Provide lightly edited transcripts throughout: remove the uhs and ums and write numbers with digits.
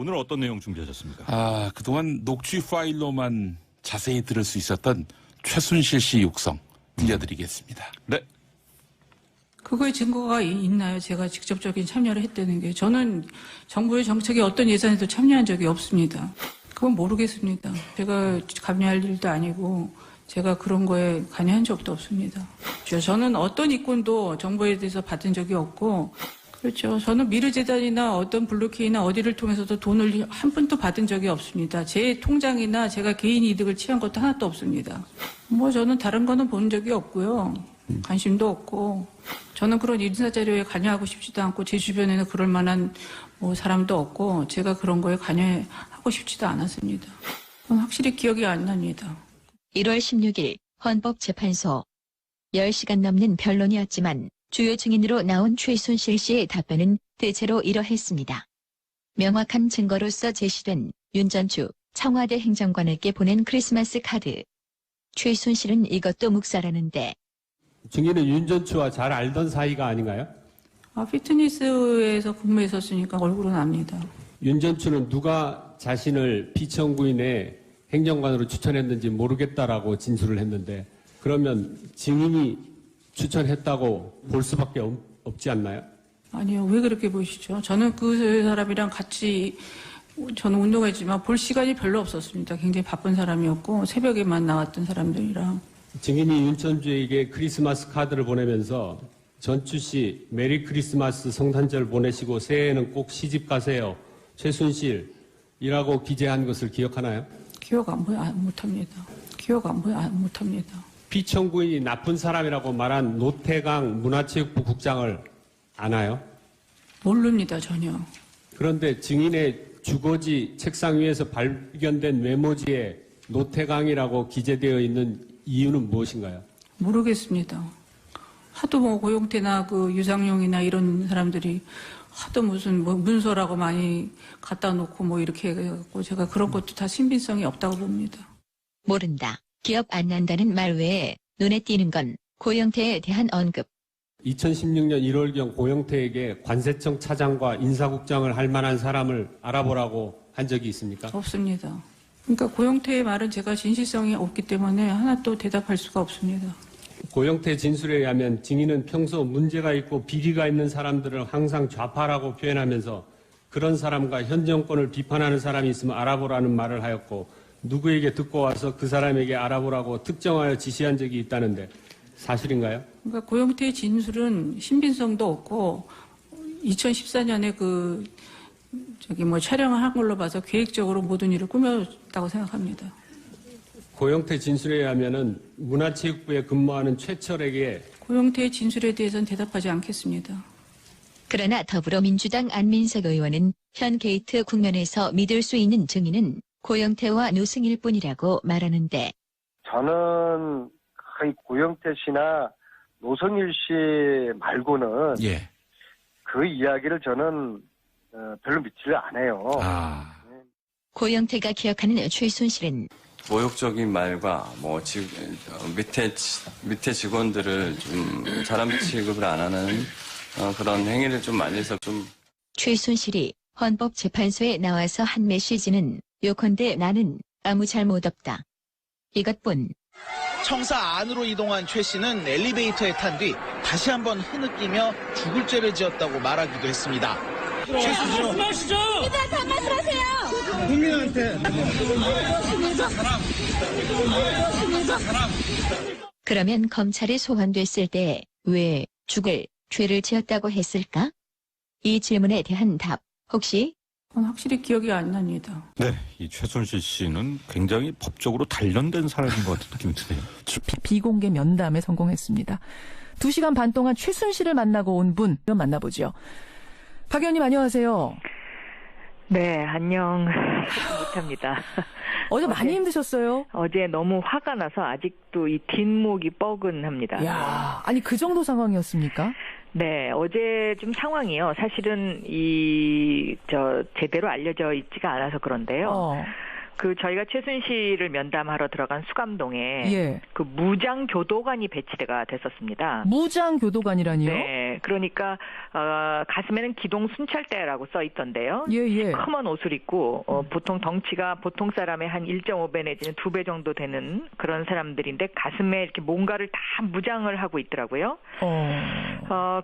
오늘 어떤 내용 준비하셨습니까? 그동안 녹취 파일로만 자세히 들을 수 있었던 최순실 씨 육성 들려드리겠습니다. 네. 그거에 증거가 있나요? 제가 직접적인 참여를 했다는 게. 저는 정부의 정책에 어떤 예산에도 참여한 적이 없습니다. 그건 모르겠습니다. 제가 관여할 일도 아니고 제가 그런 거에 관여한 적도 없습니다. 저는 어떤 이권도 정부에 대해서 받은 적이 없고, 그렇죠. 저는 미르재단이나 어떤 블루케이나 어디를 통해서도 돈을 한 푼도 받은 적이 없습니다. 제 통장이나 제가 개인 이득을 취한 것도 하나도 없습니다. 저는 다른 거는 본 적이 없고요. 관심도 없고, 저는 그런 인사자료에 관여하고 싶지도 않고, 제 주변에는 그럴 만한 사람도 없고, 제가 그런 거에 관여하고 싶지도 않았습니다. 그건 확실히 기억이 안 납니다. 1월 16일 헌법재판소 10시간 넘는 변론이었지만 주요 증인으로 나온 최순실 씨의 답변은 대체로 이러했습니다. 명확한 증거로서 제시된 윤전추 청와대 행정관에게 보낸 크리스마스 카드. 최순실은 이것도 묵살하는데. 증인은 윤전추와 잘 알던 사이가 아닌가요? 피트니스에서 근무했었으니까 얼굴은 압니다. 윤전추는 누가 자신을 피청구인의 행정관으로 추천했는지 모르겠다라고 진술을 했는데, 그러면 증인이 추천했다고 볼 수밖에 없지 않나요? 아니요. 왜 그렇게 보시죠? 저는 그 사람이랑 같이 저는 운동했지만 볼 시간이 별로 없었습니다. 굉장히 바쁜 사람이었고 새벽에만 나왔던 사람들이랑. 증인이 윤전추에게 크리스마스 카드를 보내면서 전추 씨 메리 크리스마스 성탄절 보내시고 새해에는 꼭 시집 가세요. 최순실이라고 기재한 것을 기억하나요? 기억 못합니다. 기억 못합니다. 피청구인이 나쁜 사람이라고 말한 노태강 문화체육부 국장을 아나요? 모릅니다, 전혀. 그런데 증인의 주거지 책상 위에서 발견된 메모지에 노태강이라고 기재되어 있는 이유는 무엇인가요? 모르겠습니다. 하도 고용태나 유상용이나 이런 사람들이 하도 무슨 문서라고 많이 갖다 놓고 이렇게 해갖고 제가 그런 것도 다 신빙성이 없다고 봅니다. 모른다. 기억 안 난다는 말 외에 눈에 띄는 건 고영태에 대한 언급. 2016년 1월경 고영태에게 관세청 차장과 인사국장을 할 만한 사람을 알아보라고 한 적이 있습니까? 없습니다. 그러니까 고영태의 말은 제가 진실성이 없기 때문에 하나도 대답할 수가 없습니다. 고영태 진술에 의하면 증인은 평소 문제가 있고 비리가 있는 사람들을 항상 좌파라고 표현하면서 그런 사람과 현 정권을 비판하는 사람이 있으면 알아보라는 말을 하였고, 누구에게 듣고 와서 그 사람에게 알아보라고 특정하여 지시한 적이 있다는데 사실인가요? 그러니까 고영태의 진술은 신빙성도 없고 2014년에 촬영을 한 걸로 봐서 계획적으로 모든 일을 꾸몄다고 생각합니다. 고영태 진술에 의하면은 문화체육부에 근무하는 최철에게 고영태의 진술에 대해서는 대답하지 않겠습니다. 그러나 더불어민주당 안민석 의원은 현 게이트 국면에서 믿을 수 있는 증인은 고영태와 노승일 뿐이라고 말하는데, 저는 거의 고영태 씨나 노승일 씨 말고는 그 이야기를 저는 별로 믿지를 않아요. 고영태가 기억하는 최순실은 모욕적인 말과 밑에 직원들을 좀 사람 취급을 안 하는 그런 행위를 좀 많이 해서 좀. 최순실이 헌법재판소에 나와서 한 메시지는 요컨대 나는 아무 잘못 없다. 이것뿐. 청사 안으로 이동한 최 씨는 엘리베이터에 탄 뒤 다시 한번 흐느끼며 죽을 죄를 지었다고 말하기도 했습니다. 최순실은 말씀하시죠. 이들한테 한 말씀 하세요. 국민한테. 그러면 검찰에 소환됐을 때 왜 죽을 죄를 지었다고 했을까? 이 질문에 대한 답 혹시? 그건 확실히 기억이 안 납니다. 네, 이 최순실 씨는 굉장히 법적으로 단련된 사람인 것 같은 느낌이 드네요. 비공개 면담에 성공했습니다. 2시간 반 동안 최순실을 만나고 온 분 만나보죠. 박 의원님 안녕하세요. 네, 안녕 못합니다. 어제 많이 힘드셨어요? 어제 너무 화가 나서 아직도 이 뒷목이 뻐근합니다. 야, 아니 그 정도 상황이었습니까? 네, 어제 좀 상황이요. 사실은 제대로 알려져 있지가 않아서 그런데요. 그 저희가 최순실을 면담하러 들어간 수감동에 예. 그 무장 교도관이 배치가 됐었습니다. 무장 교도관이라니요? 네, 그러니까 가슴에는 기동 순찰대라고 써 있던데요. 예. 큼은 옷을 입고 보통 덩치가 보통 사람의 한 1.5배 내지는 2배 정도 되는 그런 사람들인데 가슴에 이렇게 뭔가를 다 무장을 하고 있더라고요.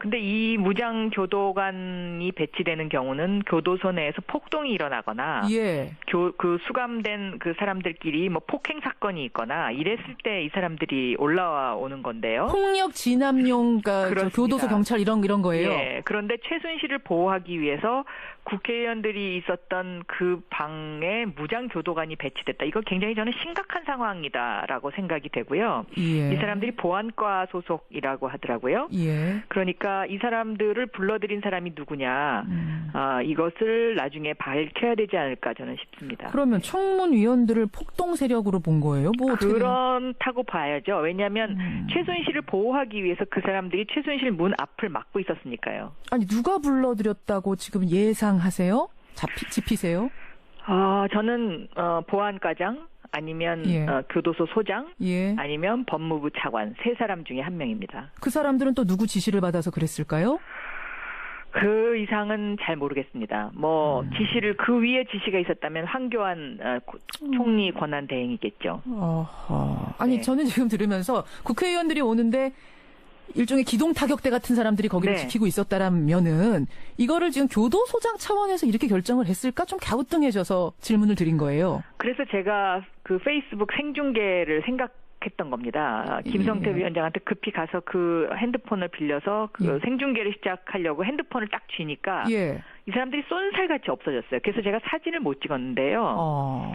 근데 이 무장 교도관이 배치되는 경우는 교도소 내에서 폭동이 일어나거나 예. 그 수감된 그 사람들끼리 뭐 폭행 사건이 있거나 이랬을 때 이 사람들이 올라와 오는 건데요. 폭력 진압용가 교도소 경찰 이런 거예요. 예. 그런데 최순실을 보호하기 위해서 국회의원들이 있었던 그 방에 무장 교도관이 배치됐다. 이거 굉장히 저는 심각한 상황이다라고 생각이 되고요. 예. 이 사람들이 보안과 소속이라고 하더라고요. 예. 그러니까 이 사람들을 불러들인 사람이 누구냐. 이것을 나중에 밝혀야 되지 않을까 저는 싶습니다. 그러면 청문위원들을 폭동 세력으로 본 거예요? 뭐 그렇다고 봐야죠. 왜냐하면 최순실을 보호하기 위해서 그 사람들이 최순실 문 앞을 막고 있었으니까요. 아니 누가 불러들였다고 지금 예상하세요? 짚히세요? 저는 보안과장 아니면 예. 교도소 소장 예. 아니면 법무부 차관 세 사람 중에 한 명입니다. 그 사람들은 또 누구 지시를 받아서 그랬을까요? 그 이상은 잘 모르겠습니다. 뭐 지시를 그 위에 지시가 있었다면 황교안 총리 권한 대행이겠죠. 아니 네. 저는 지금 들으면서 국회의원들이 오는데 일종의 기동 타격대 같은 사람들이 거기를 네. 지키고 있었다라면은 이거를 지금 교도소장 차원에서 이렇게 결정을 했을까 좀 갸우뚱해져서 질문을 드린 거예요. 그래서 제가 그 페이스북 생중계를 생각했던 겁니다. 김성태 위원장한테 급히 가서 그 핸드폰을 빌려서 그 생중계를 시작하려고 핸드폰을 딱 쥐니까 이 사람들이 쏜살같이 없어졌어요. 그래서 제가 사진을 못 찍었는데요.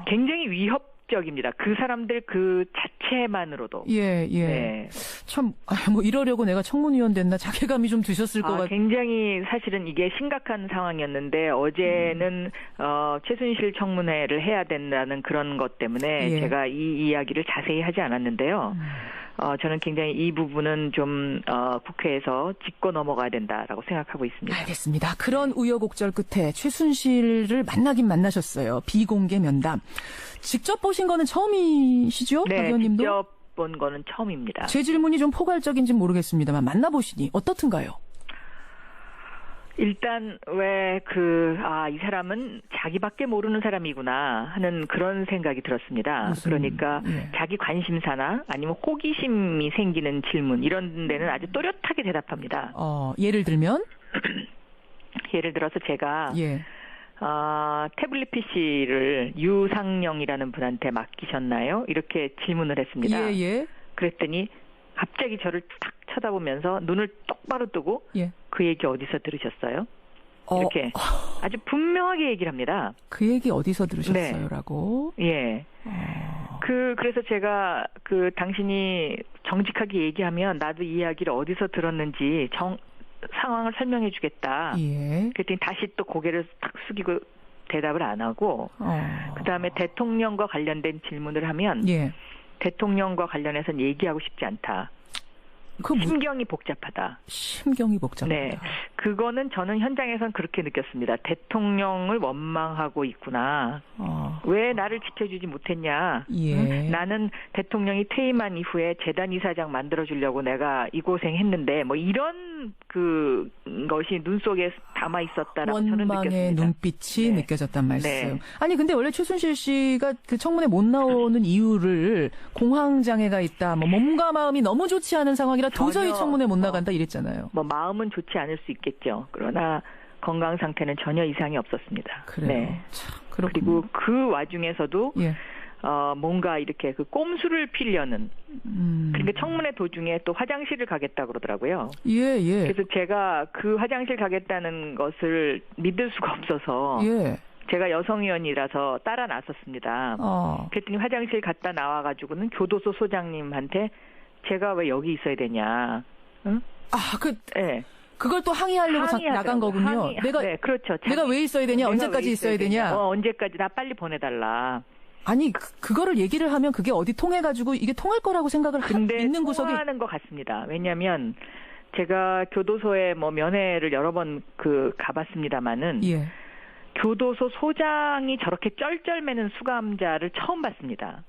굉장히 위협적입니다. 그 사람들 그 자체만으로도. 네. 참, 뭐 이러려고 내가 청문위원 됐나 자괴감이 좀 드셨을 것 같아요. 굉장히 사실은 이게 심각한 상황이었는데 어제는 최순실 청문회를 해야 된다는 그런 것 때문에 제가 이 이야기를 자세히 하지 않았는데요. 저는 굉장히 이 부분은 좀 국회에서 짚고 넘어가야 된다라고 생각하고 있습니다. 알겠습니다. 그런 우여곡절 끝에 최순실을 만나긴 만나셨어요. 비공개 면담. 직접 보신 거는 처음이시죠? 박 네, 의원님도? 직접 본 거는 처음입니다. 제 질문이 좀 포괄적인지는 모르겠습니다만 만나보시니 어떻든가요? 일단 왜 이 사람은 자기밖에 모르는 사람이구나 하는 그런 생각이 들었습니다. 그러니까 자기 관심사나 아니면 호기심이 생기는 질문 이런 데는 아주 또렷하게 대답합니다. 예를 들면? 예를 들어서 제가 태블릿 PC를 유상영이라는 분한테 맡기셨나요? 이렇게 질문을 했습니다. 그랬더니 갑자기 저를 탁 쳐다보면서 눈을 똑바로 뜨고 그 얘기 어디서 들으셨어요? 이렇게 아주 분명하게 얘기를 합니다. 그 얘기 어디서 들으셨어요? 네. 라고? 예. 그래서 제가 당신이 정직하게 얘기하면 나도 이 이야기를 어디서 들었는지 상황을 설명해 주겠다. 그랬더니 다시 또 고개를 탁 숙이고 대답을 안 하고 그다음에 대통령과 관련된 질문을 하면 대통령과 관련해서는 얘기하고 싶지 않다. 심경이 복잡하다. 심경이 복잡하다. 네. 그거는 저는 현장에선 그렇게 느꼈습니다. 대통령을 원망하고 있구나. 왜 나를 지켜주지 못했냐. 나는 대통령이 퇴임한 이후에 재단 이사장 만들어주려고 내가 이 고생했는데 뭐 이런 것이 눈 속에 담아 있었다라고 저는 느꼈습니다. 원망의 눈빛이 느껴졌단 말씀. 아니 근데 원래 최순실 씨가 그 청문회 못 나오는 이유를 공황장애가 있다. 뭐 몸과 마음이 너무 좋지 않은 상황이라 도저히 청문회 못 나간다 이랬잖아요. 뭐 마음은 좋지 않을 수 있겠죠. 그러나 건강 상태는 전혀 이상이 없었습니다. 그래요. 네. 그리고 그 와중에서도 뭔가 이렇게 그 꼼수를 피려는. 그러니까 청문회 도중에 또 화장실을 가겠다 그러더라고요. 그래서 제가 그 화장실 가겠다는 것을 믿을 수가 없어서 제가 여성위원이라서 따라 나섰습니다. 그랬더니 화장실 갔다 나와가지고는 교도소 소장님한테 제가 왜 여기 있어야 되냐. 응? 그걸 또 항의하려고 나간 거군요. 그렇죠. 내가 왜 있어야 되냐? 언제까지 있어야 되냐? 언제까지 나 빨리 보내달라. 아니 그거를 얘기를 하면 그게 어디 통해가지고 이게 통할 거라고 생각을 있는 구석이 통하는 것 같습니다. 왜냐하면 제가 교도소에 뭐 면회를 여러 번 가봤습니다마는 교도소 소장이 저렇게 쩔쩔매는 수감자를 처음 봤습니다.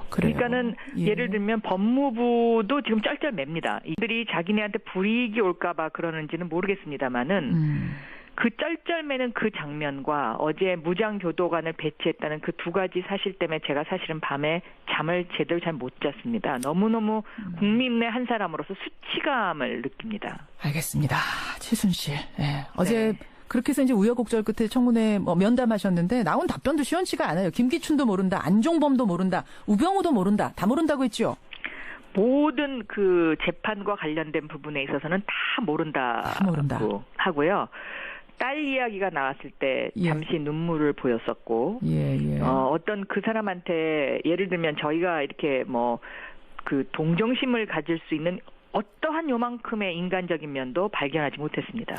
그래요. 그러니까는 예를 들면 법무부도 지금 쩔쩔맵니다. 이들이 자기네한테 불이익이 올까봐 그러는지는 모르겠습니다만은 그 쩔쩔매는 그 장면과 어제 무장교도관을 배치했다는 그 두 가지 사실 때문에 제가 사실은 밤에 잠을 제대로 잘 못 잤습니다. 너무너무 국민의 한 사람으로서 수치감을 느낍니다. 알겠습니다. 최순실. 네. 어제 그렇게 해서 이제 우여곡절 끝에 청문회 면담하셨는데 나온 답변도 시원치가 않아요. 김기춘도 모른다. 안종범도 모른다. 우병우도 모른다. 다 모른다고 했죠? 모든 그 재판과 관련된 부분에 있어서는 다 모른다고 하고요. 딸 이야기가 나왔을 때 잠시 눈물을 보였었고, 어떤 그 사람한테 예를 들면 저희가 이렇게 그 동정심을 가질 수 있는 어떠한 요만큼의 인간적인 면도 발견하지 못했습니다.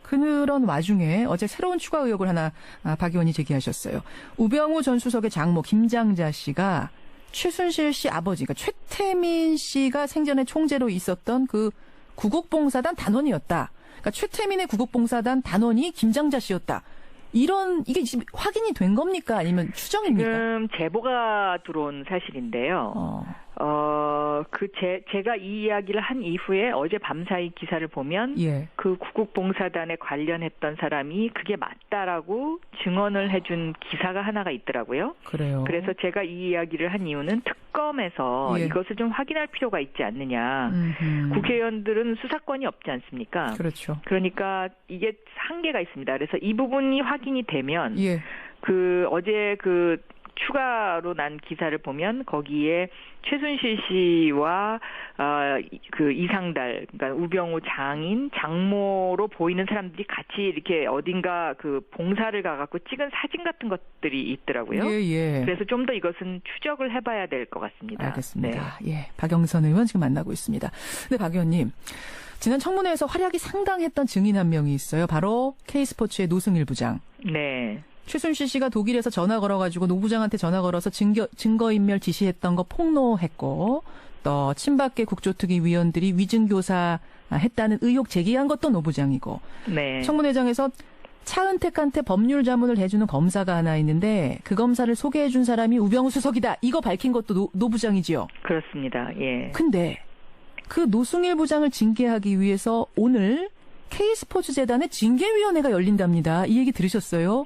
그런 와중에 어제 새로운 추가 의혹을 하나 박 의원이 제기하셨어요. 우병우 전 수석의 장모 김장자 씨가 최순실 씨 아버지, 그러니까 최태민 씨가 생전에 총재로 있었던 그 구국봉사단 단원이었다. 그러니까 최태민의 구국봉사단 단원이 김장자 씨였다. 이게 지금 확인이 된 겁니까? 아니면 추정입니까? 지금 제보가 들어온 사실인데요. 제가 이 이야기를 한 이후에 어제 밤사이 기사를 보면 그 구국봉사단에 관련했던 사람이 그게 맞다라고 증언을 해준 기사가 하나가 있더라고요. 그래요. 그래서 제가 이 이야기를 한 이유는 특검에서 이것을 좀 확인할 필요가 있지 않느냐. 국회의원들은 수사권이 없지 않습니까? 그렇죠. 그러니까 이게 한계가 있습니다. 그래서 이 부분이 확인이 되면 어제 추가로 난 기사를 보면 거기에 최순실 씨와 그 이상달, 그러니까 우병우 장모로 보이는 사람들이 같이 이렇게 어딘가 그 봉사를 가갖고 찍은 사진 같은 것들이 있더라고요. 그래서 좀 더 이것은 추적을 해봐야 될 것 같습니다. 알겠습니다. 박영선 의원 지금 만나고 있습니다. 네, 박 의원님. 지난 청문회에서 활약이 상당했던 증인 한 명이 있어요. 바로 K스포츠의 노승일 부장. 네. 최순실 씨가 독일에서 전화 걸어가지고 노 부장한테 전화 걸어서 증거인멸 지시했던 거 폭로했고, 또 친박계 국조특위 위원들이 위증교사 했다는 의혹 제기한 것도 노 부장이고, 청문회장에서 차은택한테 법률 자문을 해주는 검사가 하나 있는데 그 검사를 소개해준 사람이 우병우 수석이다. 이거 밝힌 것도 노 부장이지요? 그렇습니다. 근데 그 노승일 부장을 징계하기 위해서 오늘 K스포츠재단의 징계위원회가 열린답니다. 이 얘기 들으셨어요?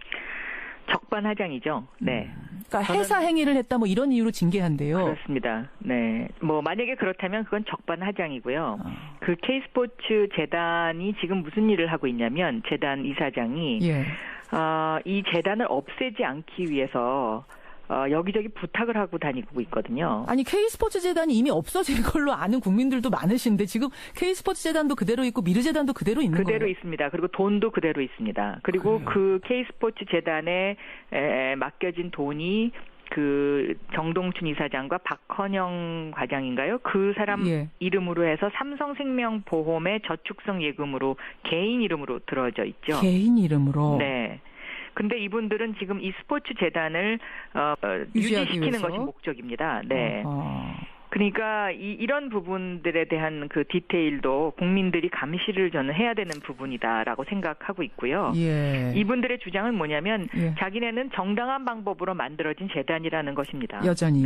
적반하장이죠. 네. 그러니까 해사 행위를 했다 이런 이유로 징계한대요. 그렇습니다. 네. 만약에 그렇다면 그건 적반하장이고요. 그 K스포츠 재단이 지금 무슨 일을 하고 있냐면 재단 이사장이 이 재단을 없애지 않기 위해서 여기저기 부탁을 하고 다니고 있거든요. 아니 K스포츠재단이 이미 없어진 걸로 아는 국민들도 많으신데 지금 K스포츠재단도 그대로 있고 미르재단도 그대로 있는 거예요? 그대로 있습니다. 그리고 돈도 그대로 있습니다. 그리고 그 K스포츠재단에 맡겨진 돈이 그 정동춘 이사장과 박헌영 과장인가요? 그 사람 이름으로 해서 삼성생명보험의 저축성 예금으로 개인 이름으로 들어져 있죠. 개인 이름으로? 네. 근데 이분들은 지금 이 스포츠 재단을 유지시키는 것이 목적입니다. 네. 그러니까 이런 부분들에 대한 그 디테일도 국민들이 감시를 저는 해야 되는 부분이다라고 생각하고 있고요. 이분들의 주장은 뭐냐면 자기네는 정당한 방법으로 만들어진 재단이라는 것입니다. 여전히.